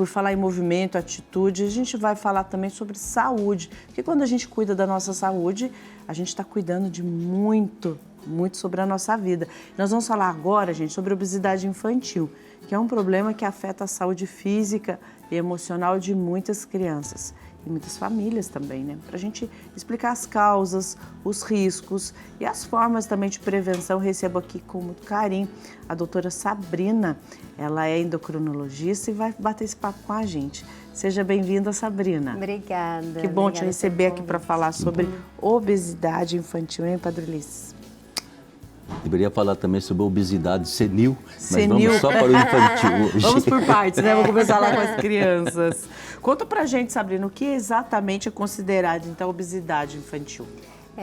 Por falar em movimento, atitude, a gente vai falar também sobre saúde. Porque quando a gente cuida da nossa saúde, a gente está cuidando de muito sobre a nossa vida. Nós vamos falar agora, gente, sobre obesidade infantil, que é um problema que afeta a saúde física e emocional de muitas crianças. E muitas famílias também, né? Para a gente explicar as causas, os riscos e as formas também de prevenção, recebo aqui com muito carinho a doutora Sabrina. Ela é endocrinologista e vai bater esse papo com a gente. Seja bem-vinda, Sabrina. Obrigada. Que bom te receber aqui para falar sobre obesidade infantil, hein, Padre Ulisses? Deveria falar também sobre obesidade senil, Senil. Mas vamos só para o infantil hoje. Vamos por partes, né? Vamos começar lá com as crianças. Conta pra gente, Sabrina, o que exatamente é considerado, então, obesidade infantil?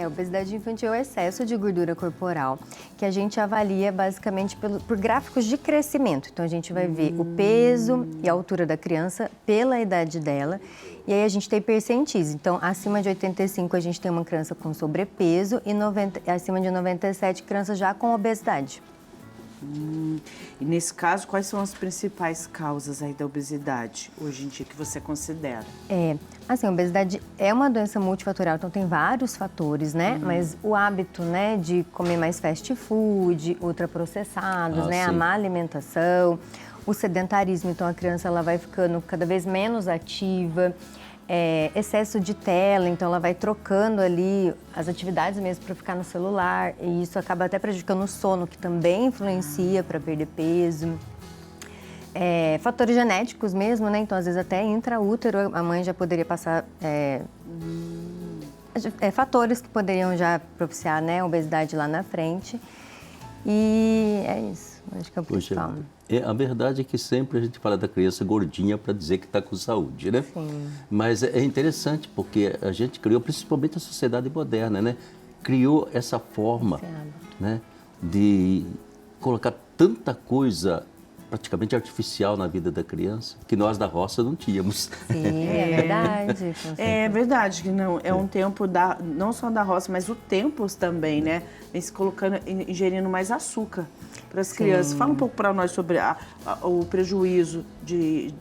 Obesidade infantil é o excesso de gordura corporal, que a gente avalia basicamente por gráficos de crescimento. Então, a gente vai ver o peso e a altura da criança pela idade dela. E aí, a gente tem percentis. Então, acima de 85, a gente tem uma criança com sobrepeso e acima de 97, criança já com obesidade. E nesse caso, quais são as principais causas aí da obesidade, hoje em dia, que você considera? A obesidade é uma doença multifatorial, então tem vários fatores, né? Mas o hábito, né, de comer mais fast food, ultraprocessados, né, a má alimentação, o sedentarismo, então a criança ela vai ficando cada vez menos ativa, excesso de tela, então ela vai trocando ali as atividades mesmo para ficar no celular, e isso acaba até prejudicando o sono, que também influencia para perder peso. Fatores genéticos mesmo, né? Então, às vezes até intraútero a mãe já poderia passar fatores que poderiam já propiciar, né, obesidade lá na frente. E é isso, acho que é o principal. A verdade é que sempre a gente fala da criança gordinha para dizer que está com saúde, né? Sim. Mas é interessante porque a gente criou, principalmente a sociedade moderna, né? Criou essa forma, né, de colocar tanta coisa praticamente artificial na vida da criança, que nós da roça não tínhamos. Sim, é verdade. É verdade que não, é um tempo não só da roça, mas o tempos também, né? Vem se colocando, ingerindo mais açúcar para as crianças. Fala um pouco para nós sobre o prejuízo de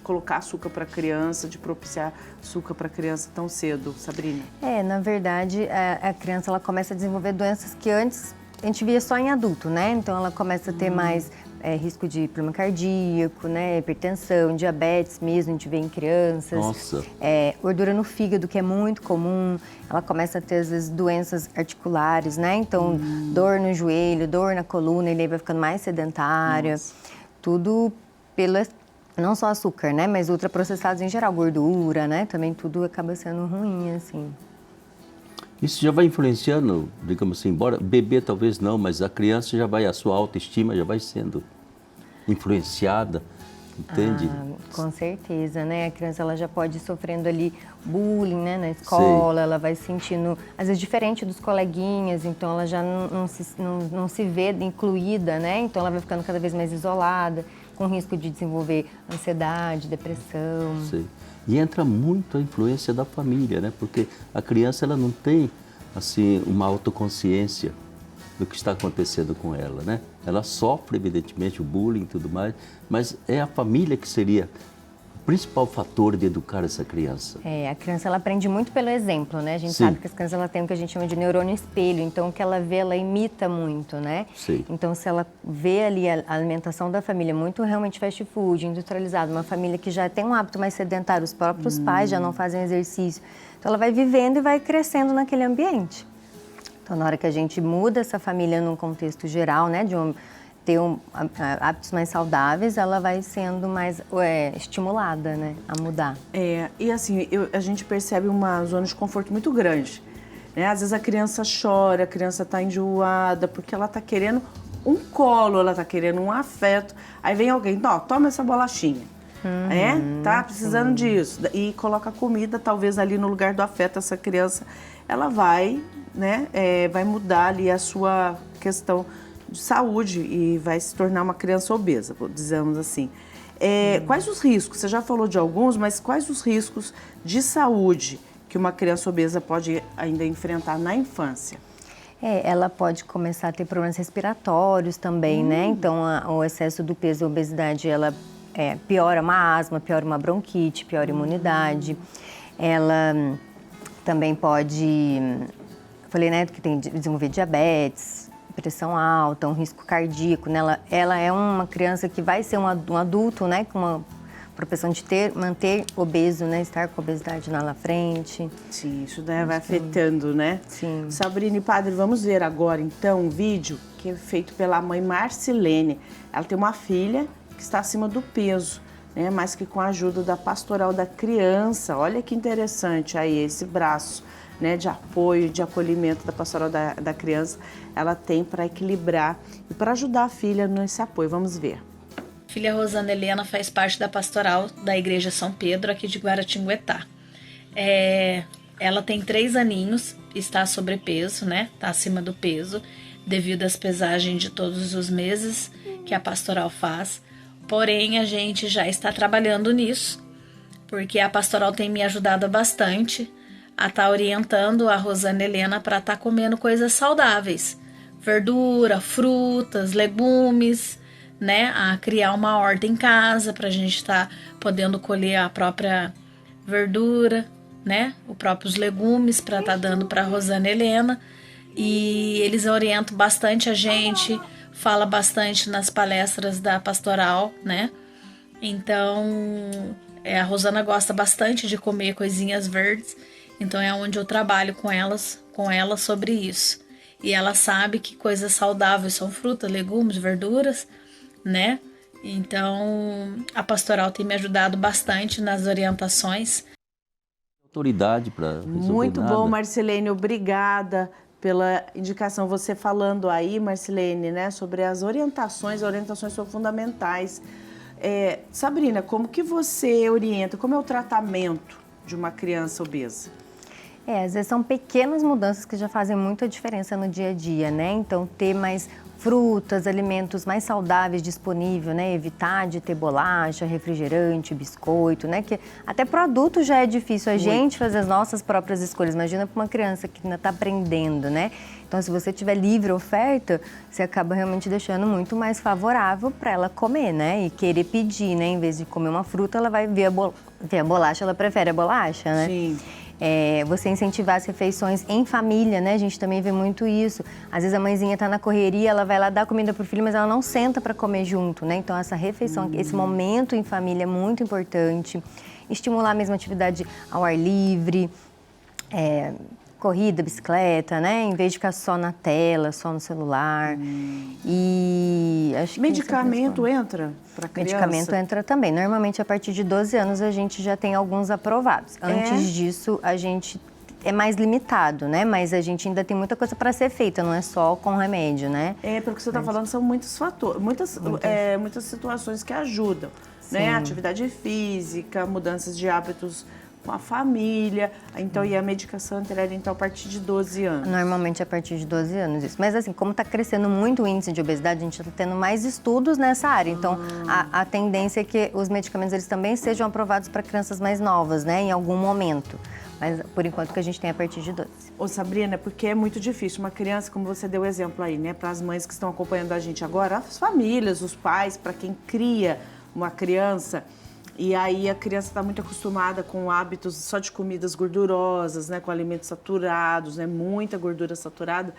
colocar açúcar para a criança, de propiciar açúcar para a criança tão cedo, Sabrina. Na verdade, a criança ela começa a desenvolver doenças que antes a gente via só em adulto, né? Então ela começa a ter mais risco de problema cardíaco, né? Hipertensão, diabetes mesmo, a gente vê em crianças. Nossa. Gordura no fígado, que é muito comum. Ela começa a ter, às vezes, doenças articulares, né? Então, dor no joelho, dor na coluna, ele vai ficando mais sedentária. Nossa. Tudo não só açúcar, né? Mas ultraprocessados em geral, gordura, né? Também tudo acaba sendo ruim, assim. Isso já vai influenciando, digamos assim, embora bebê talvez não, mas a criança já vai, a sua autoestima já vai sendo influenciada, entende? Com certeza, né? A criança ela já pode ir sofrendo ali bullying, né, na escola, ela vai se sentindo, às vezes, diferente dos coleguinhas, então ela já não se vê incluída, né? Então ela vai ficando cada vez mais isolada, com risco de desenvolver ansiedade, depressão. Sim. E entra muito a influência da família, né? Porque a criança ela não tem assim uma autoconsciência do que está acontecendo com ela, né? Ela sofre evidentemente o bullying e tudo mais, mas é a família que seria o principal fator de educar essa criança. A criança ela aprende muito pelo exemplo, né? A gente sabe que as crianças ela têm o que a gente chama de neurônio espelho, então o que ela vê, ela imita muito, né? Sim. Então se ela vê ali a alimentação da família muito realmente fast food, industrializado, uma família que já tem um hábito mais sedentário, os próprios pais já não fazem exercício, então ela vai vivendo e vai crescendo naquele ambiente. Então na hora que a gente muda essa família num contexto geral, né, de ter hábitos mais saudáveis, ela vai sendo mais estimulada, né, a mudar. E assim, a gente percebe uma zona de conforto muito grande, né? Às vezes a criança chora, a criança está enjoada, porque ela está querendo um colo, ela está querendo um afeto. Aí vem alguém, toma essa bolachinha, tá precisando disso. E coloca comida, talvez ali no lugar do afeto, essa criança, ela vai, né, vai mudar ali a sua questão de saúde e vai se tornar uma criança obesa, dizemos assim. Quais os riscos? Você já falou de alguns, mas quais os riscos de saúde que uma criança obesa pode ainda enfrentar na infância? Ela pode começar a ter problemas respiratórios também, né? Então, o excesso do peso, a obesidade, ela piora uma asma, piora uma bronquite, piora a imunidade. Ela também pode, falei, né, que tem desenvolver diabetes, pressão alta, um risco cardíaco. Né? Ela é uma criança que vai ser um adulto, né, com uma propensão de manter obeso, né, estar com obesidade lá na frente. Sim, isso daí vai afetando, né? Sim. Sabrina e Padre, vamos ver agora então um vídeo que é feito pela mãe Marcilene. Ela tem uma filha que está acima do peso, né, mas que com a ajuda da Pastoral da Criança, olha que interessante aí esse braço, né, de apoio, de acolhimento da Pastoral da Criança, ela tem para equilibrar e para ajudar a filha nesse apoio. Vamos ver. Filha Rosana Helena faz parte da Pastoral da Igreja São Pedro, aqui de Guaratinguetá. Ela tem 3 aninhos, está sobrepeso, né, está acima do peso, devido às pesagens de todos os meses que a Pastoral faz. Porém, a gente já está trabalhando nisso, porque a Pastoral tem me ajudado bastante a estar orientando a Rosana Helena para estar comendo coisas saudáveis. Verdura, frutas, legumes, né? A criar uma horta em casa para a gente estar podendo colher a própria verdura, né? Os próprios legumes para estar dando para a Rosana Helena. E eles orientam bastante a gente, fala bastante nas palestras da Pastoral, né? Então, a Rosana gosta bastante de comer coisinhas verdes, então é onde eu trabalho com ela sobre isso. E ela sabe que coisas saudáveis são frutas, legumes, verduras, né? Então, a Pastoral tem me ajudado bastante nas orientações. Autoridade para resolver Muito nada. bom, Marcilene, obrigada pela indicação. Você falando aí, Marcilene, né, sobre as orientações são fundamentais. Sabrina, como que você orienta, como é o tratamento de uma criança obesa? Às vezes são pequenas mudanças que já fazem muita diferença no dia a dia, né? Então, ter mais frutas, alimentos mais saudáveis disponível, né? Evitar de ter bolacha, refrigerante, biscoito, né? Que até para o adulto já é difícil a gente fazer as nossas próprias escolhas. Imagina para uma criança que ainda está aprendendo, né? Então, se você tiver livre oferta, você acaba realmente deixando muito mais favorável para ela comer, né? E querer pedir, né? Em vez de comer uma fruta, ela vai ver a bolacha, ela prefere a bolacha, né? Sim. Você incentivar as refeições em família, né? A gente também vê muito isso. Às vezes a mãezinha tá na correria, ela vai lá dar comida pro filho, mas ela não senta para comer junto, né? Então essa refeição, esse momento em família é muito importante. Estimular a mesma atividade ao ar livre, corrida, bicicleta, né? Em vez de ficar só na tela, só no celular. E acho que Medicamento entra para criança? Medicamento entra também. Normalmente, a partir de 12 anos, a gente já tem alguns aprovados. Antes disso, a gente é mais limitado, né? Mas a gente ainda tem muita coisa para ser feita, não é só com remédio, né? Porque você está falando, são muitos fatores, muitas situações que ajudam, né? Atividade física, mudanças de hábitos com a família, então, e a medicação entraria, então, a partir de 12 anos? Normalmente, a partir de 12 anos, isso. Mas, assim, como está crescendo muito o índice de obesidade, a gente está tendo mais estudos nessa área. Então, a tendência é que os medicamentos, eles também sejam aprovados para crianças mais novas, né, em algum momento. Mas, por enquanto, que a gente tem a partir de 12. Ô, Sabrina, porque é muito difícil. Uma criança, como você deu o exemplo aí, né, para as mães que estão acompanhando a gente agora, as famílias, os pais, para quem cria uma criança. E aí a criança está muito acostumada com hábitos só de comidas gordurosas, né, com alimentos saturados, né, muita gordura saturada.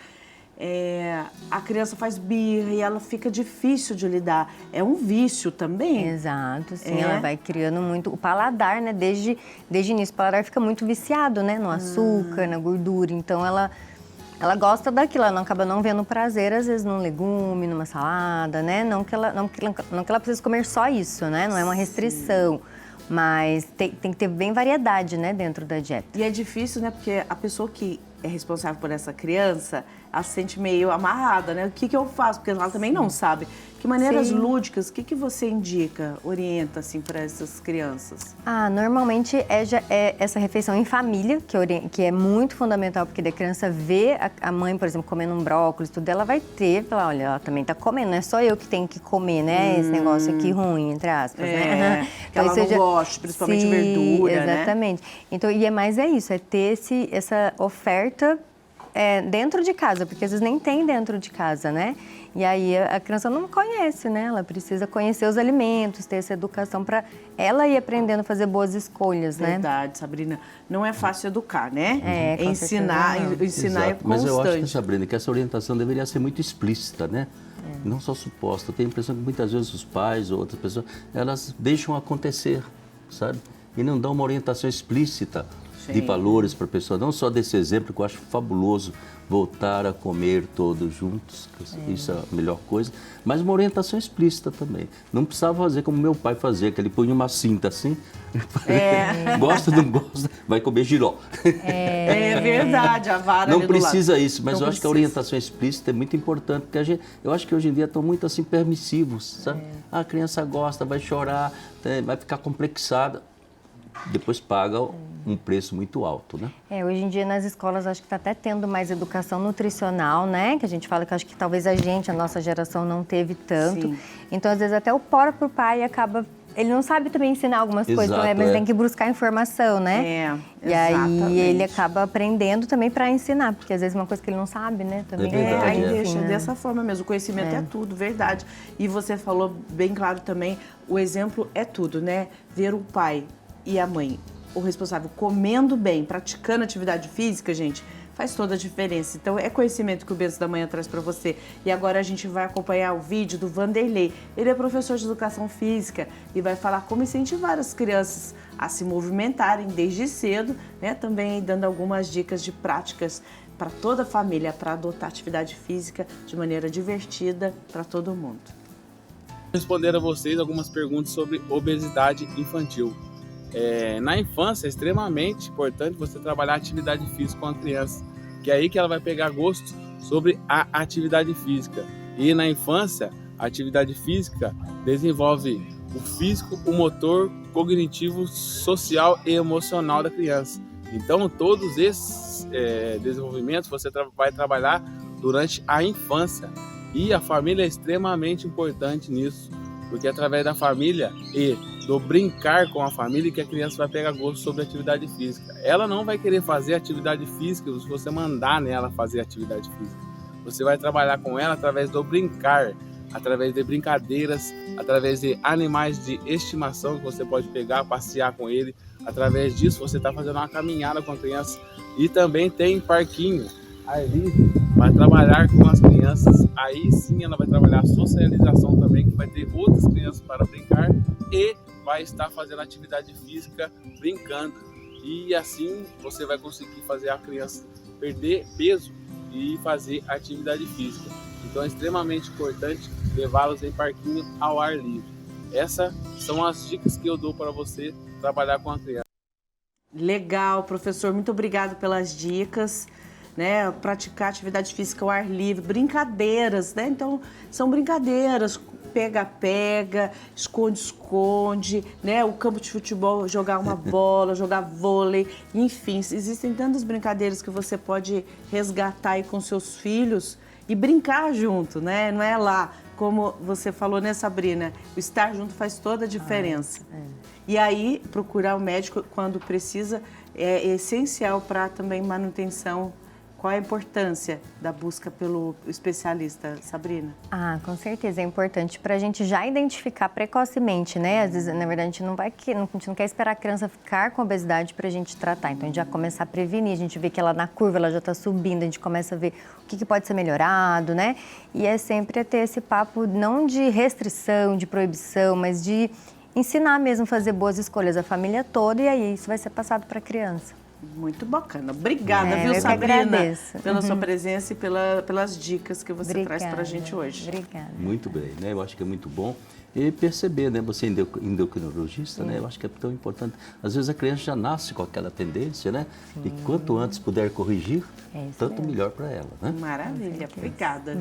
A criança faz birra e ela fica difícil de lidar. É um vício também? Exato, sim. Ela vai criando muito... O paladar, né, desde o início, o paladar fica muito viciado, né, no açúcar, na gordura. Então, ela gosta daquilo, ela acaba não vendo prazer, às vezes, num legume, numa salada, né? Não que ela precise comer só isso, né? Não é uma restrição, mas tem que ter bem variedade, né, dentro da dieta. E é difícil, né? Porque a pessoa que é responsável por essa criança, ela se sente meio amarrada, né? O que eu faço? Porque ela também não sabe. Que maneiras lúdicas, o que você indica, orienta, assim, para essas crianças? Normalmente é essa refeição em família, que é muito fundamental, porque a criança vê a mãe, por exemplo, comendo um brócolis, tudo, ela vai falar, olha, ela também tá comendo, não é só eu que tenho que comer, né, esse negócio aqui ruim, entre aspas, né? Que ela não gosta, principalmente verdura, exatamente. né? Então, e é mais isso, é ter essa oferta dentro de casa, porque às vezes nem tem dentro de casa, né? E aí a criança não conhece, né? Ela precisa conhecer os alimentos, ter essa educação para ela ir aprendendo a fazer boas escolhas, né? Verdade, Sabrina. Não é fácil educar, né? Com ensinar é Exato. Mas eu acho que, constante. Sabrina, que essa orientação deveria ser muito explícita, né? Não só suposta. Eu tenho a impressão que muitas vezes os pais ou outras pessoas, elas deixam acontecer, sabe? E não dão uma orientação explícita de valores para a pessoa. Não só desse exemplo, que eu acho fabuloso, voltar a comer todos juntos, isso é a melhor coisa, mas uma orientação explícita também. Não precisava fazer como meu pai fazia, que ele punha uma cinta assim, gosta, não gosta, vai comer jiló. É verdade, a vara Não ali do lado. precisa isso, mas Não eu acho que a precisa. orientação explícita é muito importante, porque eu acho que hoje em dia estão muito assim permissivos, sabe? A criança gosta, vai chorar, vai ficar complexada, depois paga um preço muito alto, né? Hoje em dia nas escolas acho que está até tendo mais educação nutricional, né? Que a gente fala que acho que talvez a nossa geração não teve tanto. Sim. Então às vezes até o próprio pai acaba, ele não sabe também ensinar algumas coisas, Exato, mas tem que buscar informação, né? E aí exatamente. ele acaba aprendendo também para ensinar, porque às vezes uma coisa que ele não sabe, né? Também verdade, Aí é. deixa né? dessa forma mesmo. O conhecimento é tudo, verdade. E você falou bem claro também, o exemplo é tudo, né? Ver o pai e a mãe, o responsável, comendo bem, praticando atividade física, gente, faz toda a diferença. Então, é conhecimento que o Benção da Manhã traz para você. E agora a gente vai acompanhar o vídeo do Vanderlei. Ele é professor de educação física e vai falar como incentivar as crianças a se movimentarem desde cedo, né? Também dando algumas dicas de práticas para toda a família, para adotar atividade física de maneira divertida para todo mundo. Responder a vocês algumas perguntas sobre obesidade infantil. Na infância é extremamente importante você trabalhar a atividade física com a criança, que é aí que ela vai pegar gosto sobre a atividade física. E na infância, a atividade física desenvolve o físico, o motor, cognitivo, social e emocional da criança. Então, todos esses desenvolvimentos você vai trabalhar durante a infância. E a família é extremamente importante nisso, porque através da família e do brincar com a família que a criança vai pegar gosto sobre a atividade física. Ela não vai querer fazer atividade física se você mandar nela fazer atividade física. Você vai trabalhar com ela através do brincar, através de brincadeiras, através de animais de estimação que você pode pegar, passear com ele. Através disso você está fazendo uma caminhada com a criança. E também tem parquinho ar livre para trabalhar com as crianças. Aí sim ela vai trabalhar a socialização também, que vai ter outras crianças para brincar e vai estar fazendo atividade física brincando. E assim você vai conseguir fazer a criança perder peso e fazer atividade física. Então é extremamente importante levá-los em parquinho ao ar livre. Essas são as dicas que eu dou para você trabalhar com a criança. Legal, professor. Muito obrigado pelas dicas. Né, praticar atividade física ao ar livre, brincadeiras, né? Então, são brincadeiras, pega-pega, esconde-esconde, né? O campo de futebol, jogar uma bola, jogar vôlei, enfim, existem tantas brincadeiras que você pode resgatar aí com seus filhos e brincar junto, né? Não é lá, como você falou, né, Sabrina? O estar junto faz toda a diferença. E aí, procurar o médico quando precisa é essencial para também manutenção. Qual é a importância da busca pelo especialista, Sabrina? Com certeza, é importante para a gente já identificar precocemente, né? Às vezes, na verdade, a gente não quer esperar a criança ficar com obesidade para a gente tratar. Então, a gente já começa a prevenir, a gente vê que ela na curva, ela já está subindo, a gente começa a ver o que pode ser melhorado, né? E é sempre ter esse papo não de restrição, de proibição, mas de ensinar mesmo a fazer boas escolhas, a família toda, e aí isso vai ser passado para a criança. Muito bacana. Obrigada, viu, eu Sabrina, agradeço. pela sua presença e pelas dicas que você traz pra gente hoje. Obrigada. Muito bem, né? Eu acho que é muito bom. E perceber, né? Você é endocrinologista, né? Eu acho que é tão importante. Às vezes a criança já nasce com aquela tendência, né? E quanto antes puder corrigir, tanto melhor para ela, né? Maravilha. Obrigada.